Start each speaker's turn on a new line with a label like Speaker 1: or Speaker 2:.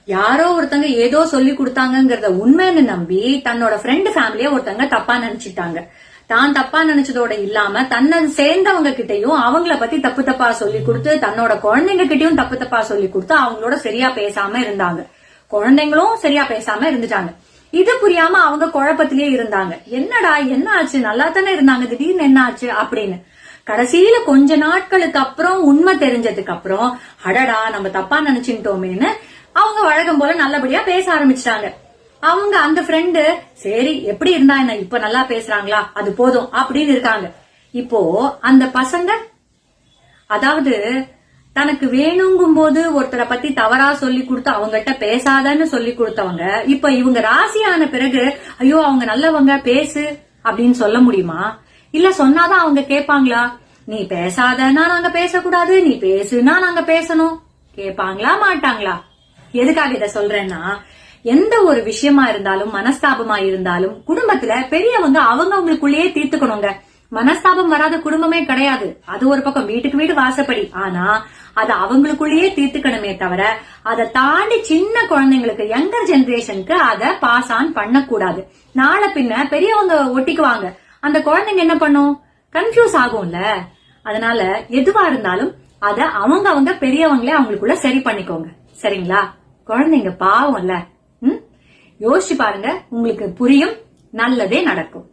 Speaker 1: யாரோ ஒருத்தங்க ஏதோ சொல்லி கொடுத்தாங்கங்கறத உண்மைன்னு நம்பி தன்னோட ஃப்ரெண்ட் ஃபேமிலிய ஒருத்தங்க தப்பா நினைச்சிட்டாங்க. தான் தப்பா நினைச்சதோட இல்லாம தன்னை சேர்ந்தவங்க கிட்டையும் அவங்கள பத்தி தப்பு தப்பா சொல்லி கொடுத்து, தன்னோட குழந்தைங்க கிட்டயும் தப்பு தப்பா சொல்லி கொடுத்து அவங்களோட சரியா பேசாம இருந்தாங்க. குழந்தைங்களும் சரியா பேசாம இருந்துட்டாங்க. இது புரியாம அவங்க குழப்பத்திலேயே இருந்தாங்க. என்னடா என்ன ஆச்சு, நல்லா தானே இருந்தாங்க, திடீர்னு என்ன ஆச்சு அப்படின்னு. கடைசியில கொஞ்ச நாட்களுக்கு அப்புறம் உண்மை தெரிஞ்சதுக்கு அப்புறம் அடடா நம்ம தப்பா நினைச்சுட்டோமேன்னு அவங்க வழக்கம் போல நல்லபடியா பேச ஆரம்பிச்சிட்டாங்க. அவங்க அந்த ஃப்ரெண்டு சரி எப்படி இருந்தா என்ன, இப்ப நல்லா பேசுறாங்களா அது போதும் அப்படின்னு இருக்காங்க. இப்போ அந்த பசங்க, அதாவது தனக்கு வேணுங்கும் போது ஒருத்தரை பத்தி தவறா சொல்லி கொடுத்து அவங்ககிட்ட பேசாதன்னு சொல்லி கொடுத்தவங்க இப்ப இவங்க ராசியான பிறகு ஐயோ அவங்க நல்லவங்க பேசு அப்படின்னு சொல்ல முடியுமா? இல்ல சொன்னாதான் அவங்க கேட்பாங்களா? நீ பேசாதன்னா நாங்க பேசக்கூடாது, நீ பேசுனா நாங்க பேசணும், கேட்பாங்களா மாட்டாங்களா? எதுக்காக இத சொல்றேன்னா, எந்த ஒரு விஷயமா இருந்தாலும் மனஸ்தாபமா இருந்தாலும் குடும்பத்துல பெரியவங்க அவங்களுக்குள்ளேயே தீர்த்துக்கணுங்க. மனஸ்தாபம் வராத குடும்பமே கிடையாது. அது ஒரு பக்கம் வீட்டுக்கு வீடு வாசப்படி. ஆனா அது அவங்களுக்குள்ளேயே தீர்த்துக்கணுமே தவிர அதை தாண்டி சின்ன குழந்தைங்களுக்கு, யங்கர் ஜெனரேஷனுக்கு அதை பாஸ் ஆன் பண்ணக்கூடாது. நாளை பின்ன பெரியவங்க ஒட்டிக்குவாங்க, அந்த குழந்தைங்க என்ன பண்ணும், கன்ஃபியூஸ் ஆகும்ல. அதனால எதுவா இருந்தாலும் அத அவங்க பெரியவங்களே அவங்களுக்குள்ள சரி பண்ணிக்கோங்க. சரிங்களா? குழந்தைங்க பாவம்ல. யோசிச்சு பாருங்க, உங்களுக்கு புரியும், நல்லதே நடக்கும்.